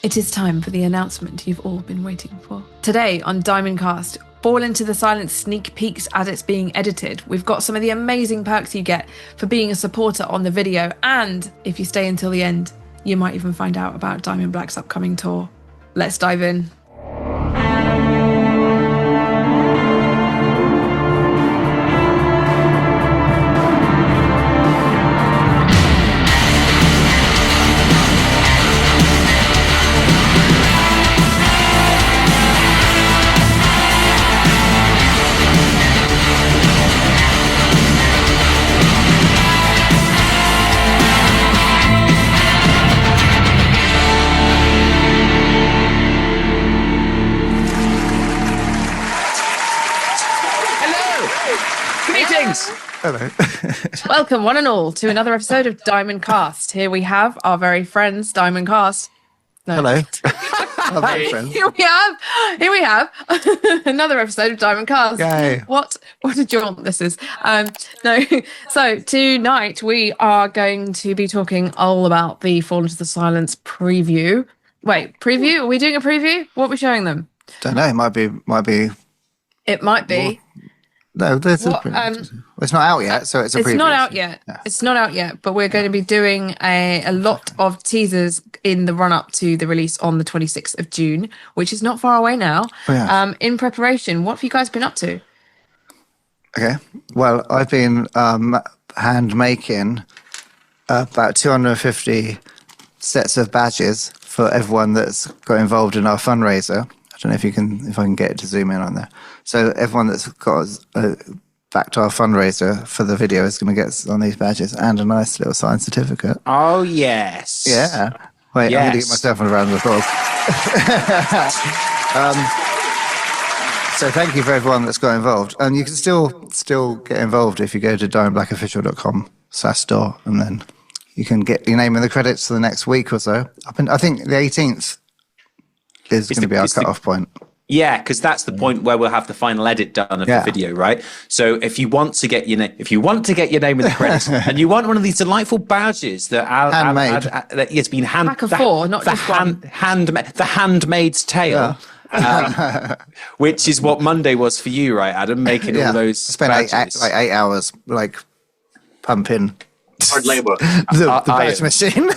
It is time for the announcement you've all been waiting for. Today on Diamondcast, Fall Into the Silence sneak peeks as it's being edited. We've got some of the amazing perks you get for being a supporter on the video, and if you stay until the end, you might even find out about Diamond Black's upcoming tour. Let's dive in. Hello. Welcome, one and all, to another episode of Diamondcast. Here we have our very friends, Diamondcast. No. Hello. Our very friends. Here we have another episode of Diamondcast. Yay. What a jaunt this is. So tonight we are going to be talking all about the Fall Into the Silence preview. Wait, preview? Are we doing a preview? What are we showing them? Don't know. It might be. It might be. No, there's it's not out yet, so it's a preview. It's not out yet. Yeah. It's not out yet, but we're going to be doing a lot of teasers in the run-up to the release on the 26th of June, which is not far away now. Oh, yeah. In preparation, what have you guys been up to? Okay. Well, I've been hand making about 250 sets of badges for everyone that's got involved in our fundraiser. I don't know if I can get it to zoom in on there. So everyone that's got back to our fundraiser for the video is going to get on these badges and a nice little signed certificate. Oh, yes. Yeah. Wait, I'm going to get myself a round of applause. So thank you for everyone that's got involved. And you can still get involved if you go to diamondblackofficial.com/store, and then you can get your name in the credits for the next week or so. I think the 18th is going to be our cut-off point. Yeah, because that's the point where we'll have the final edit done of the video, right? So if you want to get your name, in the credits, and you want one of these delightful badges that handmade, that it's been pack of four, not just one. The handmaid's tale. Yeah. Which is what Monday was for you, right, Adam? Making all those. I spent 8 hours pumping. Hard labor. The badge machine.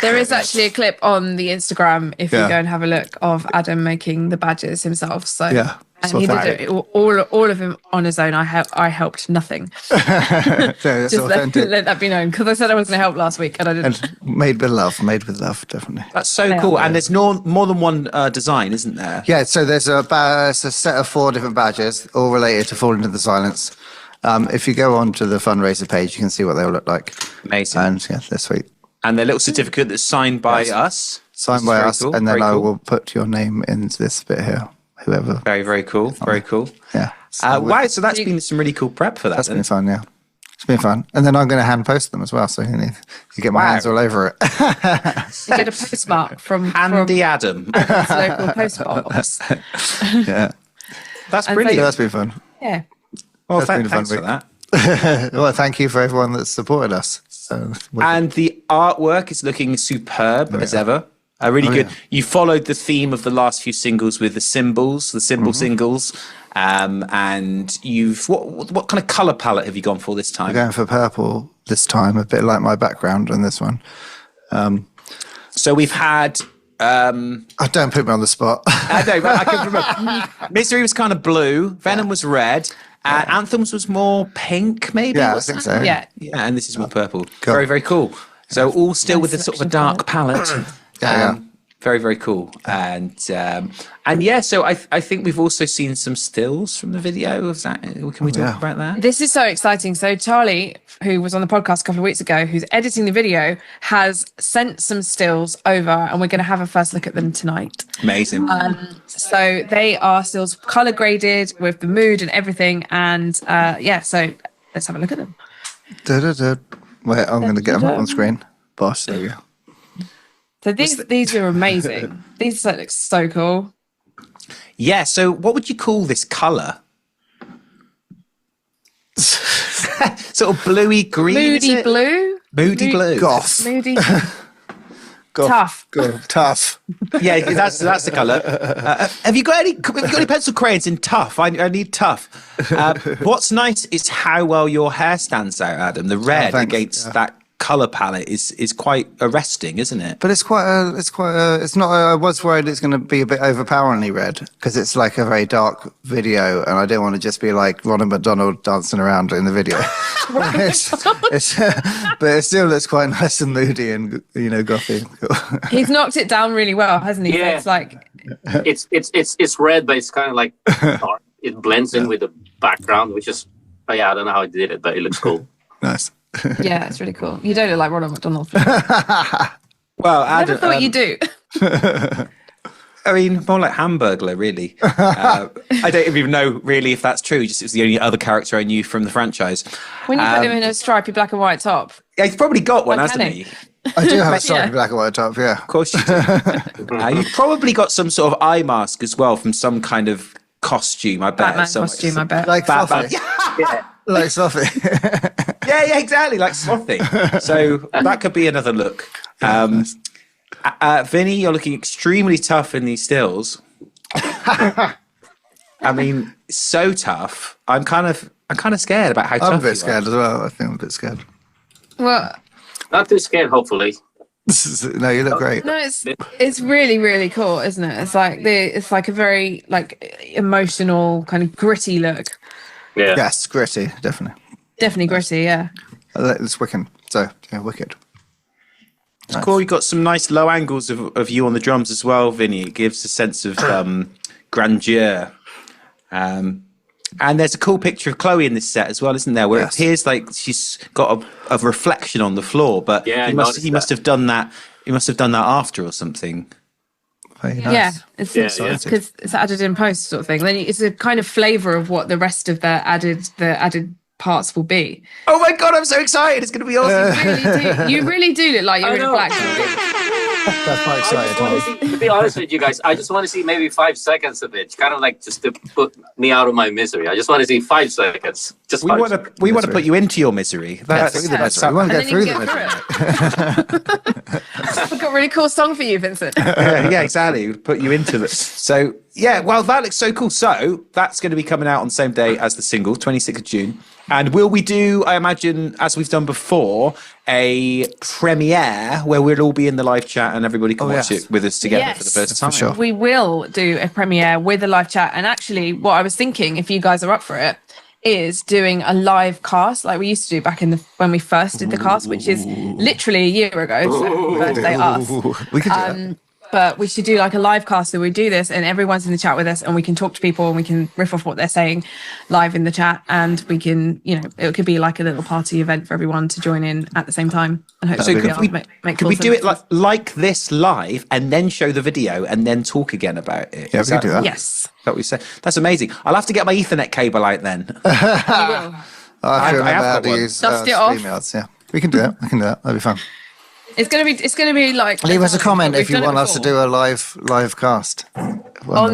There is actually a clip on the Instagram if you go and have a look of Adam making the badges himself. So and he did it all of him on his own. I helped nothing. Just let that be known, because I said I was going to help last week and I didn't. And made with love, definitely. That's so cool. And there's more than one design, isn't there? Yeah. So there's a set of 4 different badges, all related to Fall Into the Silence. If you go onto the fundraiser page, you can see what they all look like. Amazing. And yeah, they're sweet. And their little certificate that's signed by us. Signed by us, cool. And then I will put your name into this bit here. Whoever. Very, very cool. Very cool. Yeah. Wow, so that's been some really cool prep for that. That's been fun, yeah. It's been fun. And then I'm going to hand post them as well, so you get my hands all over it. You did a postmark from Andy Adam. Adam's local postbox. Yeah. That's brilliant. So that's been fun. Yeah. Well, thanks for that. Well, thank you for everyone that's supported us. And the artwork is looking superb as ever. Really good. Yeah. You followed the theme of the last few singles with the symbol singles. And you've what kind of colour palette have you gone for this time? We're going for purple this time, a bit like my background on this one. So we've had. Don't put me on the spot. I know, but I can remember. Misery was kind of blue. Venom was red. Anthems was more pink, maybe. Yeah, I think so. Yeah, and this is more purple. Cool. Very, very cool. So all still with a sort of a dark palette. Very, very cool. And yeah, so I think we've also seen some stills from the video of that. Can we talk about that? This is so exciting. So Charlie, who was on the podcast a couple of weeks ago, who's editing the video, has sent some stills over, and we're going to have a first look at them tonight. Amazing. So they are stills color graded with the mood and everything. And so let's have a look at them. Wait, I'm going to get them up on screen. Boss, there you go. So these are amazing. These look so cool. Yeah, so what would you call this colour? Sort of bluey green. Moody blue. Moody blue. Goth. Moody. Tough. Go. Tough. Yeah, that's the colour. Have you got any pencil crayons in Tuff? I need Tuff. What's nice is how well your hair stands out, Adam. The red against that colour palette is quite arresting, isn't it? But it's not. I was worried it's going to be a bit overpoweringly red because it's like a very dark video, and I don't want to just be like Ronald McDonald dancing around in the video. But it still looks quite nice and moody and gothy. He's knocked it down really well, hasn't he? Yeah. So it's like it's red, but it's kind of like dark. It blends in with the background, which is I don't know how he did it, but it looks cool. Nice. yeah, it's really cool. You don't look like Ronald McDonald. Well, I never Adam, thought you do. I mean, more like Hamburglar, really. I don't even know really if that's true. Just it's the only other character I knew from the franchise. When you put him in a stripy black and white top. Yeah, he's probably got one, Why hasn't can't he? I do have a stripy black and white top. Yeah. Of course you do. You've probably got some sort of eye mask as well from some kind of costume, I bet. Batman costume, I bet. Like Batman. Fluffy. Like Fluffy. Yeah, exactly, like Slothy. So that could be another look. Vinny, you're looking extremely tough in these stills. I mean, so tough. I'm kind of scared about how tough I'm a you bit are. scared as well. I think I'm a bit scared. Well, Not too scared, hopefully. No, you look great. no, it's really, really cool, isn't it? It's like a very emotional, kind of gritty look. Yeah. Yes, gritty, definitely. Definitely gritty, yeah. It's wicked. So, yeah, wicked. It's cool. You've got some nice low angles of you on the drums as well, Vinny. It gives a sense of grandeur. And there's a cool picture of Chloe in this set as well, isn't there? Where it appears like she's got a reflection on the floor, but he must have done that. He must have done that after or something. Very Yeah, nice. it's Yeah. because it's added in post sort of thing. Then it's a kind of flavour of what the rest of the added parts will be. Oh my god, I'm so excited! It's going to be awesome. You really do look like you're I in a know. black. That's quite I just exciting. want to see, to be honest with you guys, I just want to see maybe 5 seconds of it. Kind of like just to put me out of my misery. I just want to see 5 seconds. Just We 5 want seconds. to put you into your misery. That's, We want to go And then through you the can misery. get through it. I've got a really cool song for you, Vincent. yeah, exactly. We'll put you into it. So yeah, well, that looks so cool. So that's going to be coming out on the same day as the single, 26th of June. And will we do, I imagine, as we've done before, a premiere where we'll all be in the live chat and everybody can watch it with us together for the first time? sure. We will do a premiere with a live chat. And actually, what I was thinking, if you guys are up for it, is doing a live cast like we used to do back in when we first did the cast, which is literally a year ago. So birthday us. We could do that. But we should do like a live cast where we do this and everyone's in the chat with us and we can talk to people and we can riff off what they're saying live in the chat, and we can, it could be like a little party event for everyone to join in at the same time. And hopefully So could we do it like this live and then show the video and then talk again about it? Yeah, Is we can do that. Yes. That we say? That's amazing. I'll have to get my Ethernet cable out then. You will. I I remember have how got to one. use Dust it off. StreamYards. Yeah, we can do that. That'll be fun. It's gonna be like, Leave us a comment we've if you done it want us to before. do a live cast On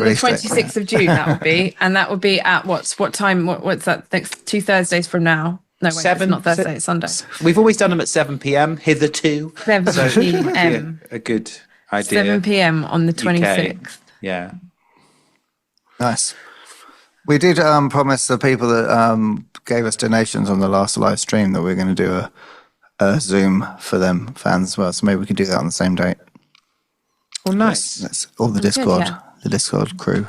the 26th of June, that would be, and that would be at what time? What's that? Next 2 Thursdays from now? No, wait, it's not Thursday. It's Sunday. We've always done them at 7 p.m. hitherto. 7 p.m. A good idea. 7 p.m. on the UK. 26th. Yeah. Nice. We did promise the people that gave us donations on the last live stream that we're going to do a Zoom for them fans as well. So maybe we could do that on the same date. Well, nice. That's all the Good, Discord, yeah. the Discord crew.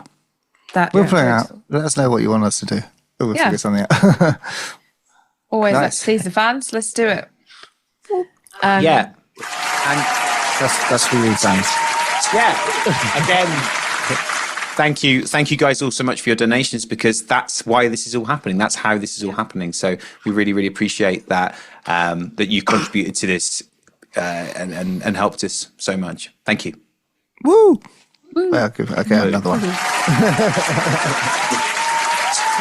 We'll We'll play out. Let us know what you want us to do. We'll Yeah. figure something out. Always Nice. let's please the fans. Let's do it. Yeah. And that's for you, fans. yeah, again, thank you guys all so much for your donations, because that's why this is all happening. That's how this is all happening. So we really, really appreciate that that you contributed to this and helped us so much. Thank you. Woo! Okay, another one. The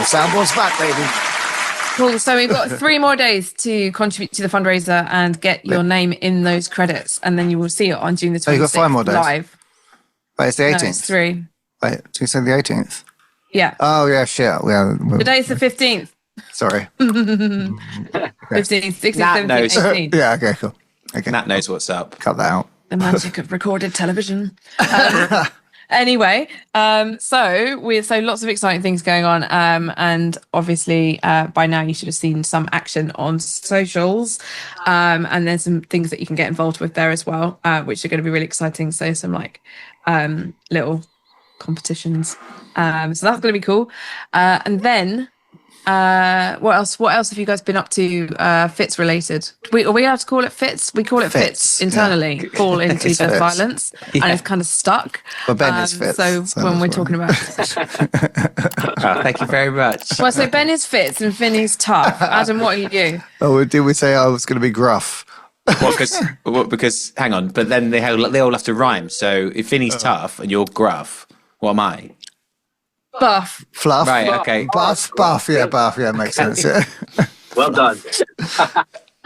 soundboard's back, baby. Cool. So we've got 3 more days to contribute to the fundraiser and get your name in those credits, and then you will see it on June the 26th. Oh, you got 5 more days? Live. Wait, it's the 18th. No, it's 3. Wait, did you say the 18th? Yeah. Oh, yeah, shit. Yeah, well, Today's the 15th. sorry. 15th, 16th, Nat 17th, knows. 18th. Yeah, okay, cool. Okay, Nat knows what's up. cut that out. The magic of recorded television. Anyway, so lots of exciting things going on, and obviously by now you should have seen some action on socials, and there's some things that you can get involved with there as well, which are going to be really exciting. So some like little competitions, so that's going to be cool. And then what else have you guys been up to fits related? Are we allowed to call it fits? We call it fits internally. Yeah. Fall into the silence, and it's kind of stuck. Well, Ben is fits. So when we're talking about thank you very much. Well, so Ben is fits and Finney's tough. Adam, what are you? Oh, did we say I was going to be gruff? Because hang on, but then they all have to rhyme. So if Finney's tough and you're gruff, what am I? Buff. Fluff. Right, okay. Buff. Yeah, buff. Yeah, makes sense. Yeah. Well done.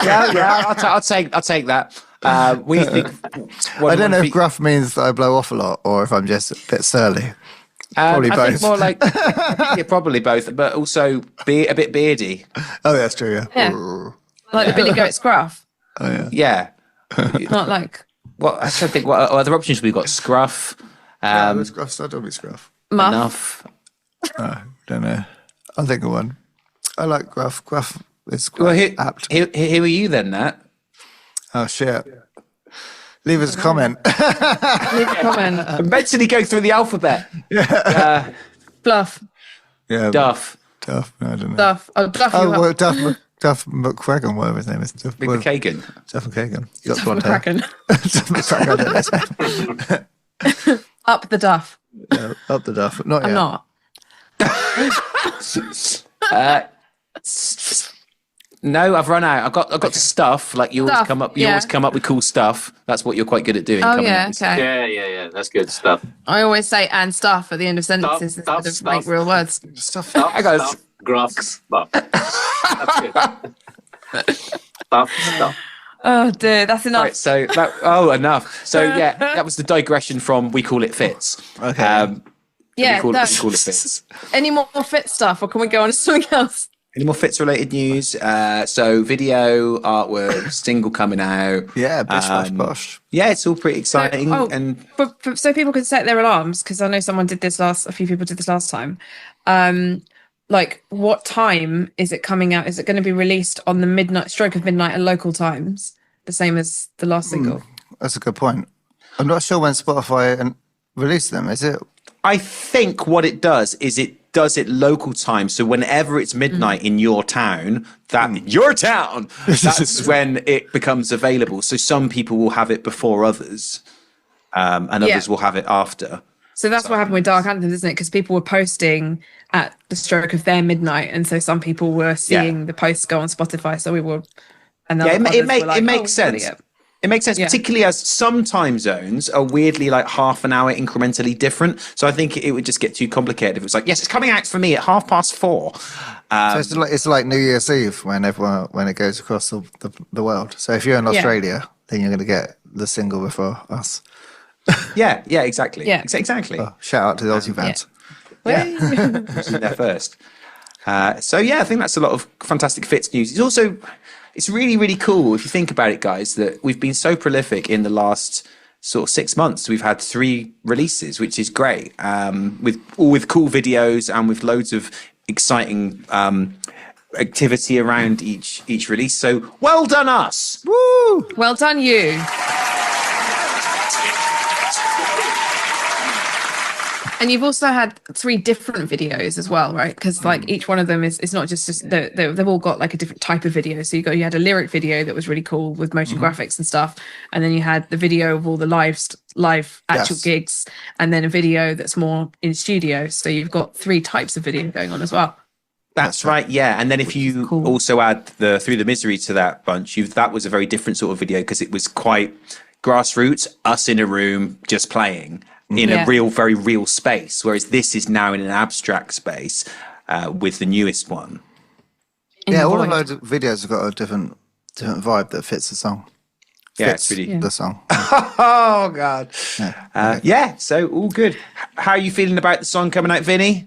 yeah. I'll take that. What do you think? I don't know if gruff means that I blow off a lot or if I'm just a bit surly. Probably I both. think more like probably both, but also a bit beardy. Oh, that's true. Yeah. Like the Billy Goat's Gruff. Oh yeah. Not like. Well, I don't think. What other options we've got? Scruff. Scruff. So don't be scruff. Muff. Enough. Don't know. I'll think of one. I like gruff. Gruff is Well, apt. Who are you then, Nat? Oh shit. Leave us a comment. Leave a comment. Mentally go through the alphabet. Bluff. Yeah. Duff. Duff. No, I don't know. Duff. Oh, Duff. Oh, well, Duff McQuagan, whatever his name is. Duff McKagan. Duff McKagan. You got Duff one McCracken. Duff McCracken, I don't know. Up the Duff. Yeah, up the Duff. Not I'm yet. not. No, I've run out. I've got stuff. Like you always Stuff, come up. You always come up with cool stuff. That's what you're quite good at doing. Oh coming yeah, up with okay. Yeah. That's good stuff. I always say "and stuff" at the end of sentences Stuff, instead of stuff. make real words. Stuff. I go. Stuff, gruff, stuff. That's good. Stuff. Oh dear, that's enough. Right, so enough. So yeah, that was the digression from we call it fits. Okay. Yeah, we call it fits. Any more fit stuff, or can we go on to something else? Any more fits related news? So video, artwork, single coming out. Yeah, bish bash bosh. Yeah, it's all pretty exciting. And so people can set their alarms, because I know a few people did this last time. Like, what time is it coming out? Is it going to be released on the stroke of midnight at local times, the same as the last single? That's a good point. I'm not sure when Spotify released them. Is it? I think what it does is it does it local time. So whenever it's midnight in your town, that's when it becomes available. So some people will have it before others, and others will have it after. So that's what happened with Dark Anthems, isn't it? Because people were posting at the stroke of their midnight, and so some people were seeing the posts go on Spotify. So we were, and it makes sense. It makes sense, particularly as some time zones are weirdly like half an hour incrementally different. So I think it would just get too complicated if it was like, yes, it's coming out for me at 4:30. So it's like New Year's Eve when it goes across the world. So if you're in Australia, then you're going to get the single before us. Yeah, exactly. Yeah. Exactly. Oh, shout out to the Aussie fans. Who's in there first? So yeah, I think that's a lot of fantastic fits news. It's really, really cool if you think about it, guys, that we've been so prolific in the last sort of 6 months. We've had 3 releases, which is great, with cool videos and with loads of exciting activity around each release. So well done us. Woo! Well done you. And you've also had 3 different videos as well, right? Because like each one of them is not just they've all got like a different type of video. So you had a lyric video that was really cool with motion graphics and stuff, and then you had the video of all the live actual gigs, and then a video that's more in studio. So you've got 3 types of video going on as well. That's right, yeah. And then if you also add the Through the Misery to that bunch, that was a very different sort of video because it was quite grassroots, us in a room just playing in a very real space, whereas this is now in an abstract space with the newest one. All of those videos have got a different vibe that fits the song. It's really the song. Oh God. So all good. How are you feeling about the song coming out, Vinny?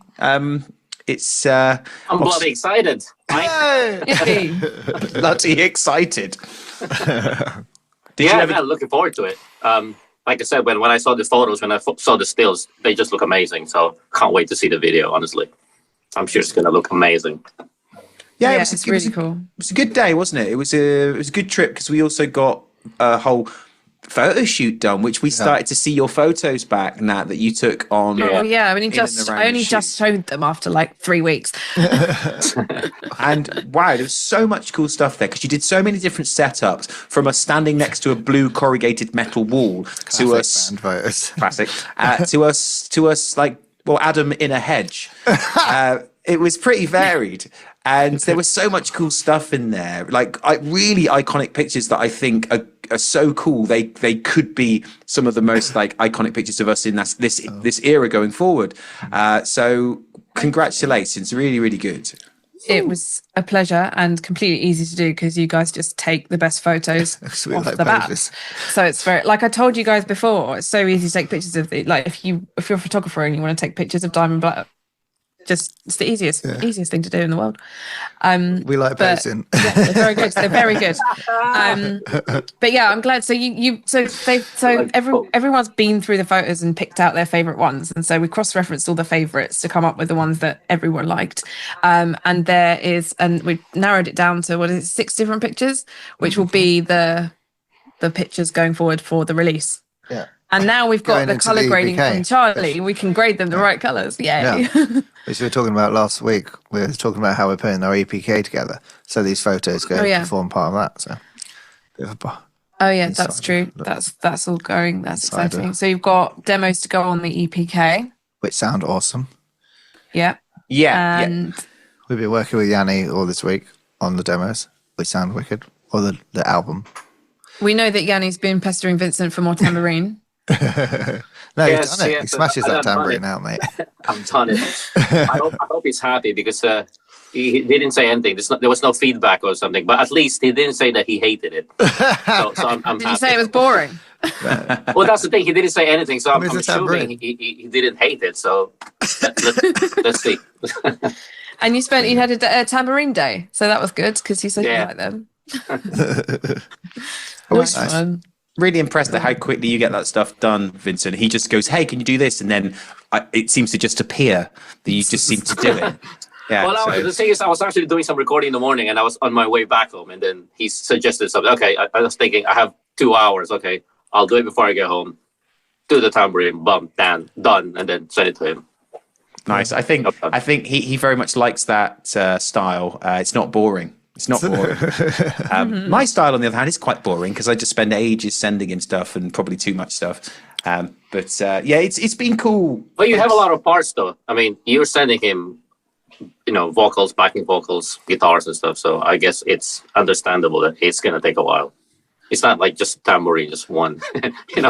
It's I'm bloody excited. bloody excited. Yeah, man, looking forward to it. Like I said, when I saw the photos, when I saw the stills, they just look amazing. So can't wait to see the video. Honestly, I'm sure it's gonna look amazing. Yeah, it's really cool. It was a good day, wasn't it? It was a good trip because we also got a whole photo shoot done, which we started to see your photos back, Nat, that you took on. Oh yeah, I only just showed them after like 3 weeks. And wow, there was so much cool stuff there because you did so many different setups, from us standing next to a blue corrugated metal wall to us band photos. classic to us like, well, Adam in a hedge. It was pretty varied. And there was so much cool stuff in there, like really iconic pictures that I think are so cool. They could be some of the most like iconic pictures of us in this era going forward. So congratulations, really, really good. It was a pleasure and completely easy to do because you guys just take the best photos off the bat. So it's very, like I told you guys before, it's so easy to take pictures of the, like if you're a photographer and you want to take pictures of Diamond Black, it's the easiest thing to do in the world. We like posing. Yeah, they're very good. They're very good. But yeah, I'm glad. So everyone's been through the photos and picked out their favorite ones, and so we cross-referenced all the favorites to come up with the ones that everyone liked. And we narrowed it down to 6 different pictures, which will be the pictures going forward for the release. Yeah. And now we've got the colour grading from Charlie. We can grade them the right colours. Yay. Yeah. Which we were talking about last week. We were talking about how we're putting our EPK together. So these photos go to form part of that. So, that's true. That's all going. That's exciting. So you've got demos to go on the EPK. Which sound awesome. Yeah. Yeah. And we've been working with Yanni all this week on the demos, which sound wicked. Or the album. We know that Yanni's been pestering Vincent for more tambourine. No, he's done it. He smashes that tambourine out, mate. I've done it. I hope he's happy because he didn't say anything. There was no feedback or something, but at least he didn't say that he hated it. So I'm Did happy. you say it was boring? Well, that's the thing. He didn't say anything, so I'm assuming he didn't hate it. So let's see. And you had a tambourine day, so that was good because you said you liked them. Nice. Really impressed at how quickly you get that stuff done, Vincent. He just goes, "Hey, can you do this?" And then it seems to just appear that you just seem to do it. Yeah. Well, the thing is, I was actually doing some recording in the morning, and I was on my way back home, and then he suggested something. Okay, I was thinking, I have 2 hours. Okay, I'll do it before I get home. Do the tambourine, bum, done, and then send it to him. Nice. I think he very much likes that style. It's not boring. It's not boring. My style, on the other hand, is quite boring because I just spend ages sending him stuff and probably too much stuff. But it's been cool. But you have a lot of parts, though. I mean, you're sending him, vocals, backing vocals, guitars and stuff. So I guess it's understandable that it's going to take a while. It's not like just tambourine, just one,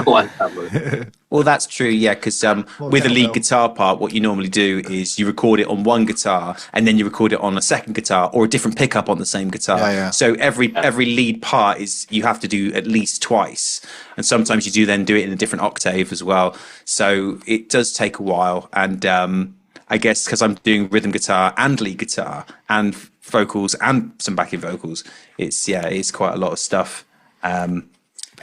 one tambourine. Well, that's true, yeah, because with a lead guitar part, what you normally do is you record it on one guitar and then you record it on a second guitar or a different pickup on the same guitar. Yeah. So every lead part you have to do at least twice. And sometimes you then do it in a different octave as well. So it does take a while. And I guess because I'm doing rhythm guitar and lead guitar and vocals and some backing vocals, it's quite a lot of stuff. It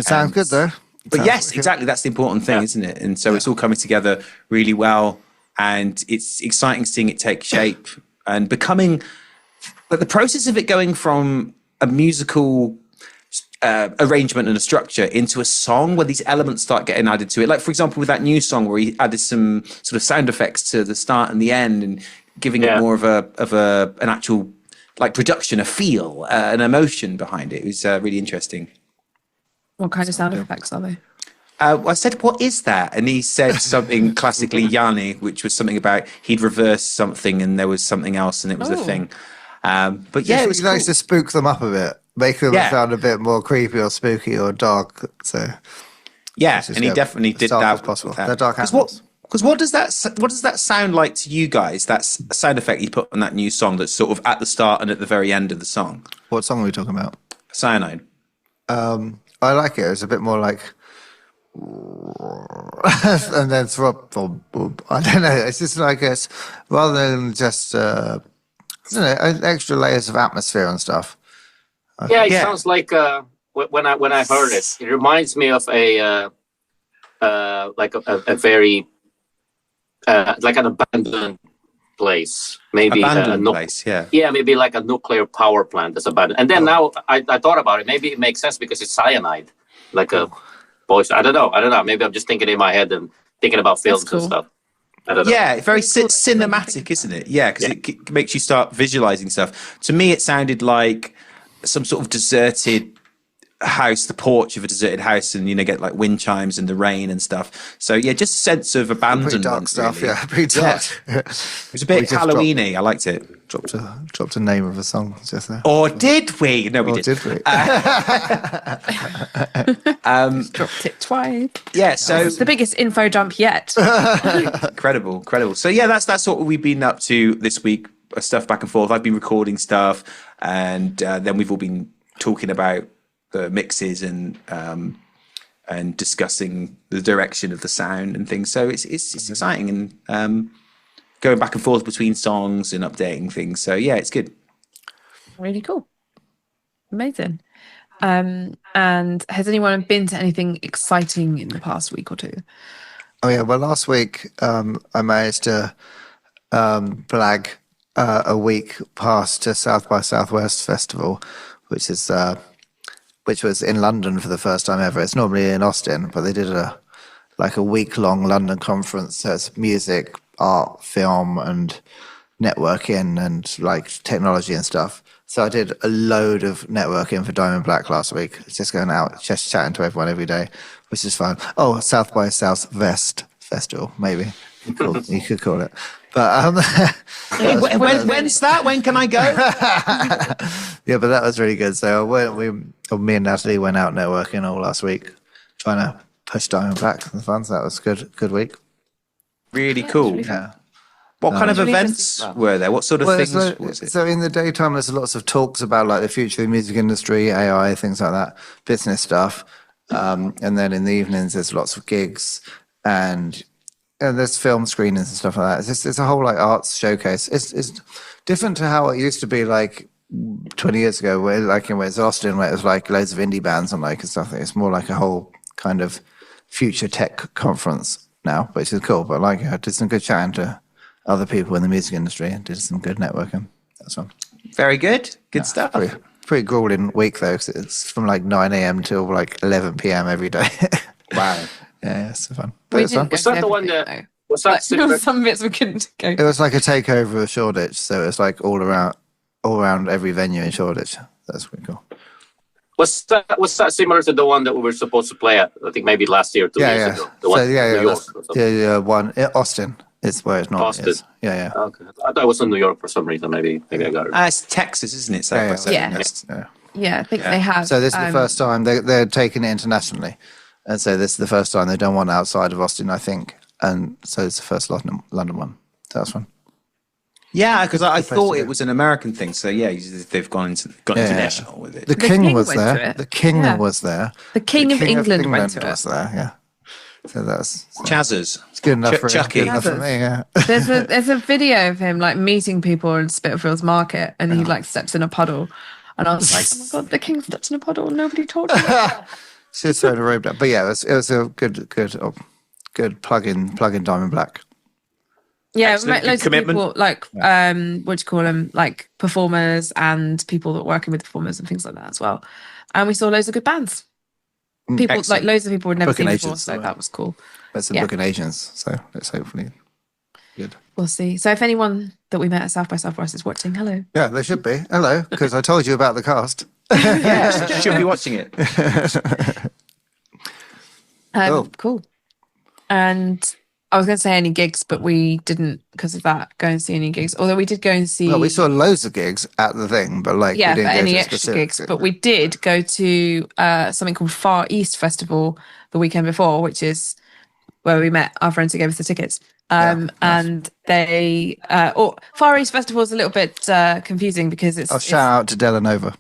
sounds good though. But yes, exactly. That's the important thing, isn't it? And so it's all coming together really well, and it's exciting seeing it take shape and becoming. But the process of it going from a musical arrangement and a structure into a song where these elements start getting added to it. Like, for example, with that new song where he added some sort of sound effects to the start and the end, and giving it more of an actual like production, a feel, an emotion behind it. It was really interesting. What kind of sound effects are they? I said, "What is that?" And he said something classically Yanni, which was something about he'd reverse something and there was something else and it was a thing. But yeah, it was nice to spook them up a bit, make them sound a bit more creepy or spooky or dark. So and he definitely did that. As possible. They're dark animals. Because what does that sound like to you guys? That sound effect you put on that new song that's sort of at the start and at the very end of the song. What song are we talking about? Cyanide. I like it. It's a bit more like, and then throb. I don't know. It's just like it's rather than just extra layers of atmosphere and stuff. It sounds like when I heard it, it reminds me of a like a very like an abandoned place, maybe Abandoned place, yeah. Yeah, maybe like a nuclear power plant that's abandoned. And then now I thought about it. Maybe it makes sense because it's cyanide, like a voice. I don't know. Maybe I'm just thinking in my head and thinking about films and stuff. I don't know. Yeah, very cinematic, isn't it? Yeah, because it makes you start visualizing stuff. To me, it sounded like some sort of deserted house, the porch of a deserted house, and get like wind chimes and the rain and stuff. So yeah, just a sense of abandonment. Pretty dark stuff, really. yeah. Pretty dark. Yeah. It was a bit Halloween-y. I liked it. Dropped a name of a song just there. Or did we? No, we did. Did we? Dropped it twice. Yeah, so It's the biggest info dump yet. incredible. So yeah, that's what we've been up to this week. Stuff back and forth. I've been recording stuff, and then we've all been talking about the mixes and discussing the direction of the sound and things. So it's exciting, and going back and forth between songs and updating things. So yeah, it's good. Really cool. Amazing. And has anyone been to anything exciting in the past week or two? Oh yeah, well last week I managed to blag a week pass to South by Southwest Festival, which was in London for the first time ever. It's normally in Austin, but they did a week-long London conference. So it's music, art, film, and networking, and like technology and stuff. So I did a load of networking for Diamond Black last week. Just going out, just chatting to everyone every day, which is fun. Oh, South by Southwest Festival, maybe you could call it. But when's that? When can I go? yeah, but that was really good. So me and Natalie went out networking all last week, trying to push Diamond Black and fun. So that was good week. Really cool. Yeah. What kind of events were there? What sort of things was it? So in the daytime, there's lots of talks about like the future of the music industry, AI, things like that, business stuff. And then in the evenings, there's lots of gigs and there's film screenings and stuff like that. It's a whole like arts showcase. It's different to how it used to be like 20 years ago, where like in West Austin, where it was like loads of indie bands and like and stuff. It's more like a whole kind of future tech conference now, which is cool. But like I did some good chatting to other people in the music industry and did some good networking. That's fun. Very good. Good stuff. Pretty grueling week though, because it's from like 9 a.m. till like 11 p.m. every day. Wow. Yeah, it's fun. But it's fun. Was that the one that? Was that some bits we couldn't go? It was like a takeover of Shoreditch, so it's like all around every venue in Shoreditch. That's pretty cool. Was that similar to the one that we were supposed to play at? I think maybe last year, 2 years ago. The one in New York. One Austin is where it's not. Austin. Yes. Yeah. Okay. I thought it was in New York for some reason. Maybe I got it. It's Texas, isn't it? Yeah, I think they have. So this is the first time they're taking it internationally, and so this is the first time they've done one outside of Austin, I think, and so it's the first London one. So that's fun. Yeah, because I thought it was an American thing. So yeah, they've gone international with it. The King was there. The King was there. The King of England went to it. Was there. Yeah. So that's Chazzers. It's good enough for Chucky. Good enough for me. Yeah. There's a video of him like meeting people in Spitalfields Market, and he like steps in a puddle, and I was like, oh my god, the King steps in a puddle, and nobody told me. She's throwing a robe down, but yeah, it was a good plug in Diamond Black. Yeah, we Excellent. met loads of Commitment. people like what do you call them, like performers and people that working with performers and things like that as well. And we saw loads of good bands. People Excellent. like loads of people we'd never Booking seen before, agents, so that was cool. There's some booking agents, so let's hopefully good. We'll see. So if anyone that we met at South by Southwest is watching, hello. Yeah, they should be. Hello, because I told you about the cast. Yeah, should be watching it. Cool. And I was going to say any gigs, but we didn't, because of that, go and see any gigs. Although we did go and see... Well, we saw loads of gigs at the thing, but like... Yeah, we didn't but go any to extra specific gigs. But we did go to something called Far East Festival the weekend before, which is where we met our friends who gave us the tickets. And they... Far East Festival is a little bit confusing because it's... shout out to Delanova.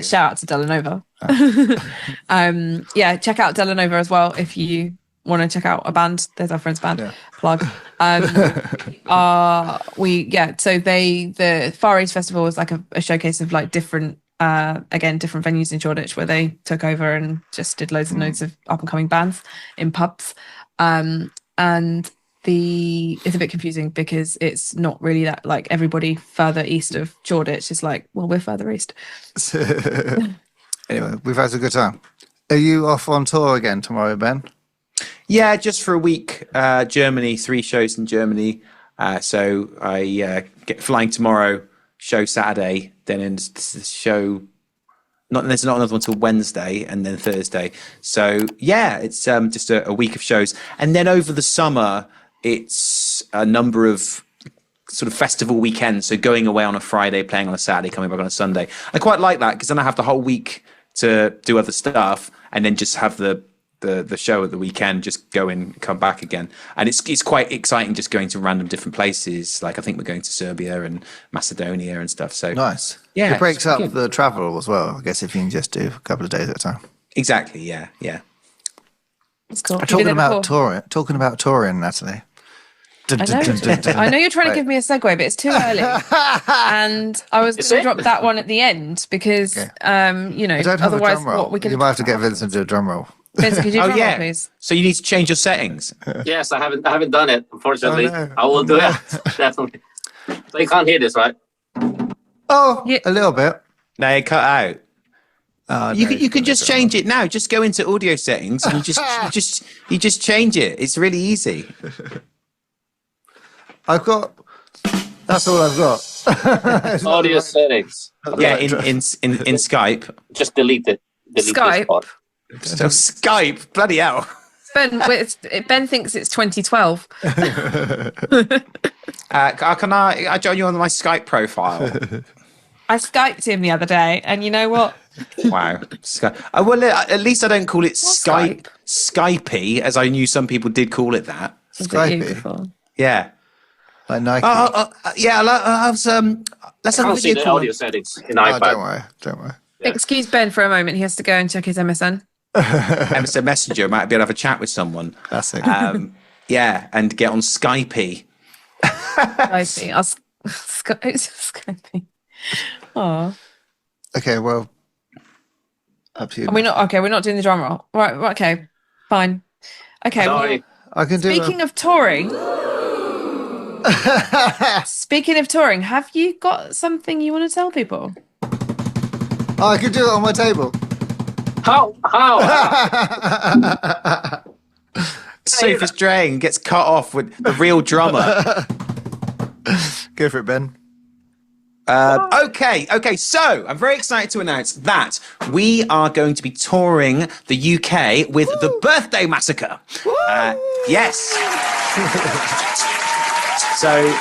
Shout out to Delanova. Check out Delanova as well if you want to check out a band. There's our friend's band. Plug. So the Far East Festival was like a showcase of like different again, different venues in Shoreditch where they took over and just did loads and loads of up and coming bands in pubs. And it's a bit confusing because it's not really that, like, everybody further east of Shoreditch is like, well, we're further east. Anyway, we've had a good time. Are you off on tour again tomorrow, Ben? Yeah, just for a week. Germany, 3 shows in Germany. So I get flying tomorrow, show Saturday, then in the show. There's not another one till Wednesday, and then Thursday. So yeah, it's just a week of shows, and then over the summer it's a number of sort of festival weekends. So going away on a Friday, playing on a Saturday, coming back on a Sunday. I quite like that because then I have the whole week to do other stuff, and then just have the show at the weekend, just go and come back again. And it's quite exciting just going to random different places. Like I think we're going to Serbia and Macedonia and stuff. So nice. Yeah, it breaks up good. the travel as well, I guess, if you can just do a couple of days at a time. Exactly. Yeah. It's cool. Talking about touring, Natalie. I know you're trying to give me a segue, but it's too early. And I was going to drop that one at the end because, otherwise, what we can. You might have to get Vincent to do a drum roll. Vincent, could you drum roll, please? So you need to change your settings. Yes, I haven't done it, unfortunately. Oh, no. I will do it, definitely. So you can't hear this, right? Oh, Yeah. a little bit. No, it cut out. You can just change. change it now. Just go into audio settings and you just change it. It's really easy. That's all I've got. Audio settings. Yeah, in Skype. Just delete it. Delete Skype? this part. So Skype, bloody hell. Ben thinks it's 2012. Can I join you on my Skype profile? I Skyped him the other day, and you know what? Wow. Well, at least I don't call it Skype? Skypey, as I knew some people did call it that. Was it Skypey? you before? Yeah. Like Nike. Yeah. Let's have I a can't see video the call. audio settings in Oh, iPad. don't worry. Yeah. Excuse Ben for a moment. He has to go and check his MSN. MSN Messenger might be able to have a chat with someone. That's it. Yeah, and get on Skypey. Skypey. Skypey. Oh. Okay, well, up to you. We're not doing the drum roll. Right, okay. Fine. Okay. Sorry. I can do Speaking of touring, have you got something you want to tell people? I can do it on my table. How? Sophie's Drain gets cut off with the real drummer. Go for it, Ben. Okay. So I'm very excited to announce that we are going to be touring the UK with the Birthday Massacre. Yes. So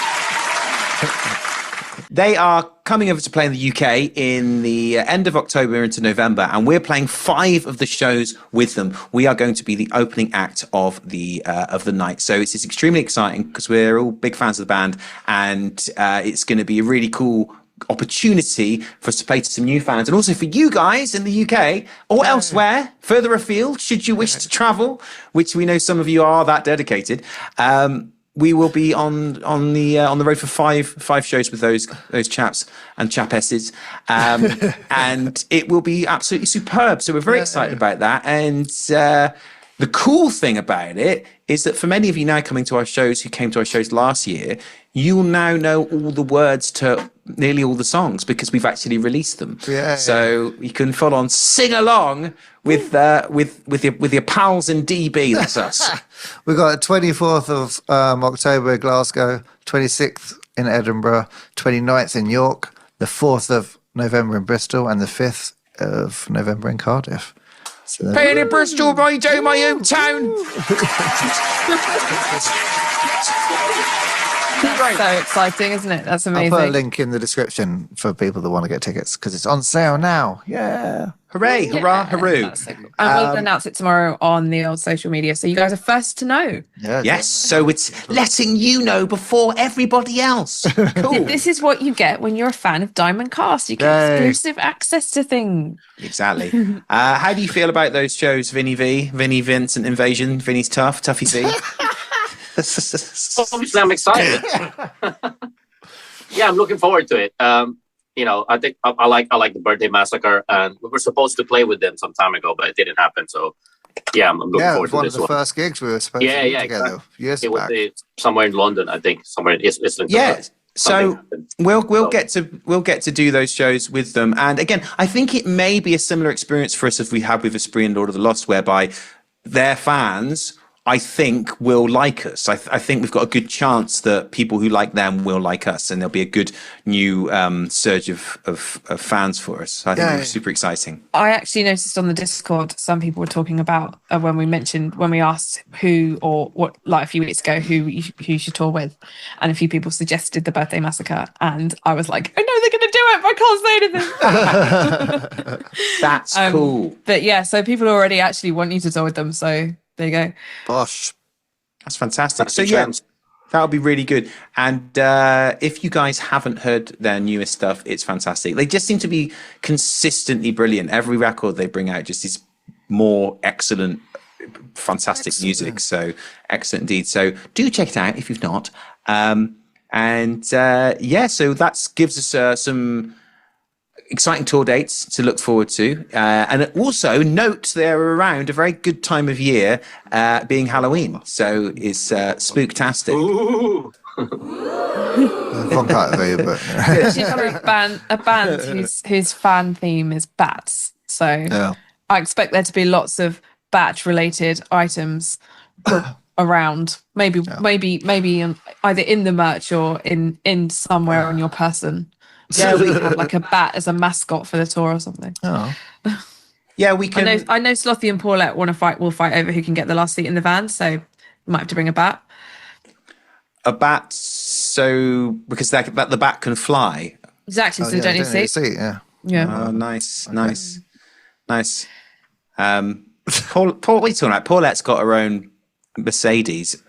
they are coming over to play in the UK in the end of October into November, and we're playing 5 of the shows with them. We are going to be the opening act of the night. So it's extremely exciting because we're all big fans of the band, and it's going to be a really cool opportunity for us to play to some new fans, and also for you guys in the UK or elsewhere, further afield, should you wish to travel, which we know some of you are that dedicated. We will be on the road for five shows with those chaps and chapesses, and it will be absolutely superb. So we're very excited about that. And the cool thing about it is that for many of you now coming to our shows who came to our shows last year, you will now know all the words to nearly all the songs because we've actually released them. So you can full on sing along with your pals in DB. That's us. We've got 24th of October in Glasgow, 26th in Edinburgh, 29th in York, the 4th of November in Bristol, and the 5th of November in Cardiff. So Playing in Bristol, my hometown. So exciting, isn't it? That's I'll amazing. put a link in the description for people that want to get tickets because it's on sale now. Yeah. Hooray, hurrah, hooroo. That's so cool. And we'll announce it tomorrow on the old social media, so you guys are first to know. Yes, so it's letting you know before everybody else. Cool. This is what you get when you're a fan of Diamond Cast. You get exclusive access to things. Exactly. How do you feel about those shows, Vinny V, Vinny Vincent Invasion, Vinny's Tuff, Tuffy V? Obviously, I'm excited. Yeah, I'm looking forward to it. I think I like the Birthday Massacre, and we were supposed to play with them some time ago, but it didn't happen. So yeah, I'm looking forward to one this of the one. first gigs we were supposed to do together years it was back. Somewhere in London, I think, somewhere in Islington. Yeah. So we'll get to do those shows with them, and again, I think it may be a similar experience for us if we had with Esprit and Lord of the Lost, whereby their fans, I think, will like us. I think we've got a good chance that people who like them will like us, and there'll be a good new surge of fans for us. I think it's super exciting. I actually noticed on the Discord some people were talking about when we asked who or what, like a few weeks ago, who you should tour with, and a few people suggested the Birthday Massacre, and I was like, I know they're going to do it, but I can't say anything. That's cool. But yeah, so people already actually want you to tour with them, so there you go. Bosh. That's fantastic. So yeah, that'll be really good. And if you guys haven't heard their newest stuff, it's fantastic. They just seem to be consistently brilliant. Every record they bring out just is more excellent, fantastic music. So excellent indeed. So do check it out if you've not. So that gives us some exciting tour dates to look forward to, and also note they're around a very good time of year, being Halloween, so it's spooktastic. A band whose fan theme is bats, so I expect there to be lots of bat related items around, maybe either in the merch or in somewhere on your person. Yeah, we have like a bat as a mascot for the tour or something. Oh, yeah, we can. I know Slothy and Paulette will fight over who can get the last seat in the van, so we might have to bring a bat. A bat, so because the bat can fly. Exactly, so they don't need a seat. Oh, nice. Paul, what are you talking about? Paulette's got her own Mercedes.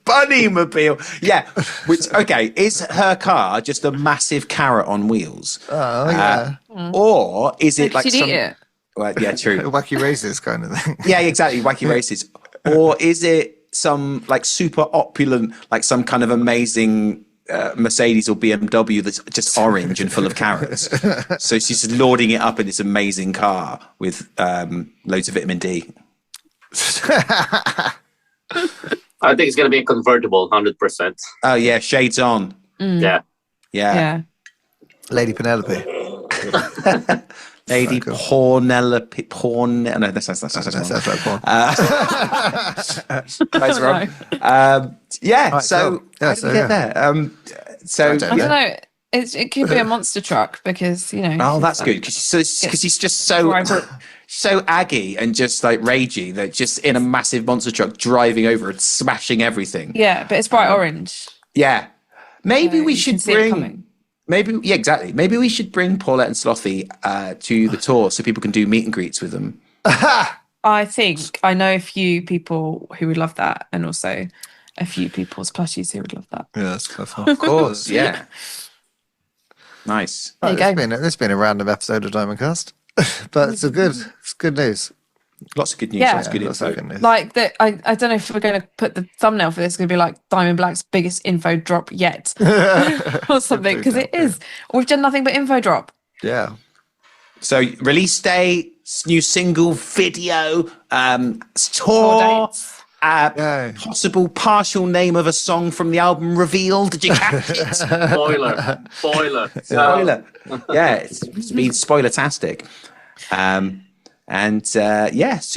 Bunnymobile. Yeah. Is her car just a massive carrot on wheels? Oh, yeah. Or is it like some... It. Well, yeah, true. Wacky races kind of thing. Yeah, exactly. Wacky races. Or is it some like super opulent, like some kind of amazing Mercedes or BMW that's just orange and full of carrots? So she's just lording it up in this amazing car with loads of vitamin D. I think it's going to be a convertible, 100%. Oh yeah, shades on. Yeah. Lady Penelope. Lady Pornelope. No, that's wrong. That's wrong. How did we get there? I don't know. It could be a monster truck because Oh, that's good because he's just so aggy and just like ragey that just in a massive monster truck driving over and smashing everything. Yeah, but it's bright orange. Yeah, maybe we should bring. Exactly. Maybe we should bring Paulette and Slothy to the tour so people can do meet and greets with them. I think I know a few people who would love that, and also a few people's plushies who would love that. Yeah, that's clever. Of course, yeah. Nice. There you go. It's been a random episode of Diamondcast, but it's good news. Lots of good news. Yeah. Lots of good info. Like that, I don't know if we're going to put the thumbnail for this. It's going to be like Diamond Black's biggest info drop yet, or something, because it is. We've done nothing but info drop. Yeah. So release date, new single, video, tour, possible partial name of a song from the album revealed. Did you catch it? Spoiler. Yeah, it's been spoiler-tastic.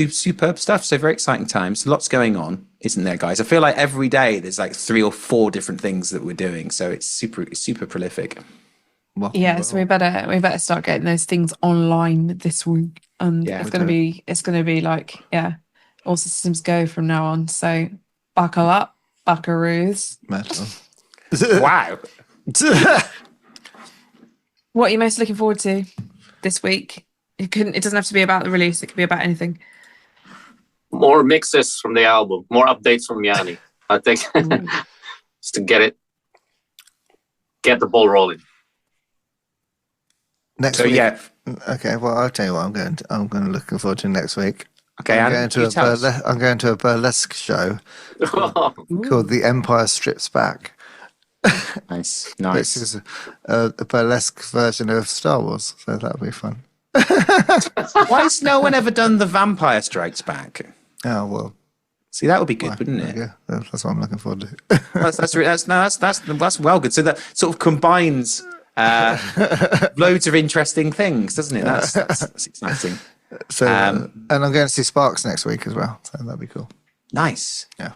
Superb stuff. So very exciting times. Lots going on, isn't there, guys? I feel like every day there's like 3 or 4 different things that we're doing. So it's super prolific. So we better start getting those things online this week. And it's gonna be like, all systems go from now on. So buckle up, buckaroos. Wow. What are you most looking forward to this week? It doesn't have to be about the release. It could be about anything. More mixes from the album. More updates from Yanni. I think just to get the ball rolling. Next week. Yeah. Okay. Well, I'll tell you what. I'm going to looking forward to next week. Okay. I'm going to a burlesque show called The Empire Strips Back. Nice. which is a burlesque version of Star Wars. So that'll be fun. Why has no one ever done The Vampire Strikes Back? Oh, well. See, that would be good, wouldn't it? Yeah, that's what I'm looking forward to. That's well good. So that sort of combines loads of interesting things, doesn't it? That's exciting. So, and I'm going to see Sparks next week as well. So that'd be cool. Nice. Yeah.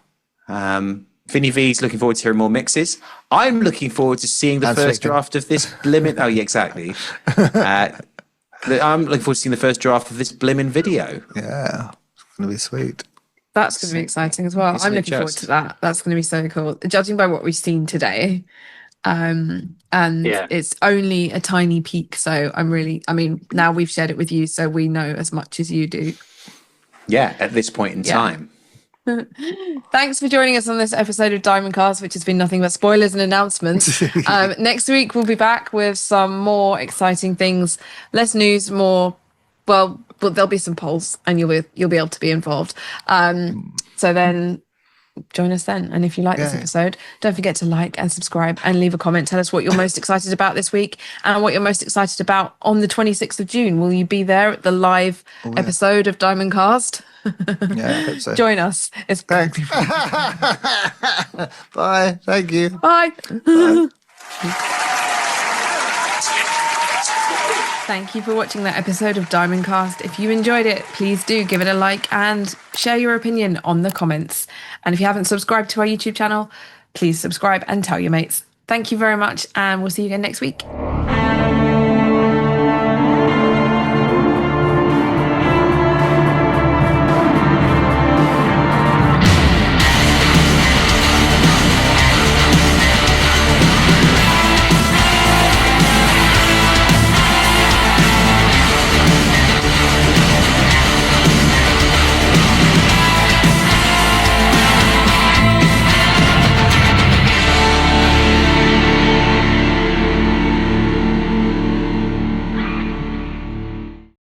Vinny V's looking forward to hearing more mixes. I'm looking forward to seeing the first draft of this blimmin'. Oh, yeah, exactly. I'm looking forward to seeing the first draft of this blimmin' video. Yeah, it's going to be sweet. That's going to be exciting as well. I'm looking forward to that. That's going to be so cool. Judging by what we've seen today, it's only a tiny peek. So now we've shared it with you, so we know as much as you do. Yeah, at this point in time. Thanks for joining us on this episode of Diamond Cast, which has been nothing but spoilers and announcements. Next week we'll be back with some more exciting things, less news, more. Well, there'll be some polls, and you'll be able to be involved. So then, join us then. And if you like this episode, don't forget to like and subscribe and leave a comment. Tell us what you're most excited about this week and what you're most excited about on the 26th of June. Will you be there at the live episode of Diamond Cast? Yeah, I hope so. Join us. It's Thanks. Bye. Thank you. Bye. Bye. Thank you for watching that episode of Diamond Cast. If you enjoyed it, please do give it a like and share your opinion on the comments. And if you haven't subscribed to our YouTube channel, please subscribe and tell your mates. Thank you very much, and we'll see you again next week.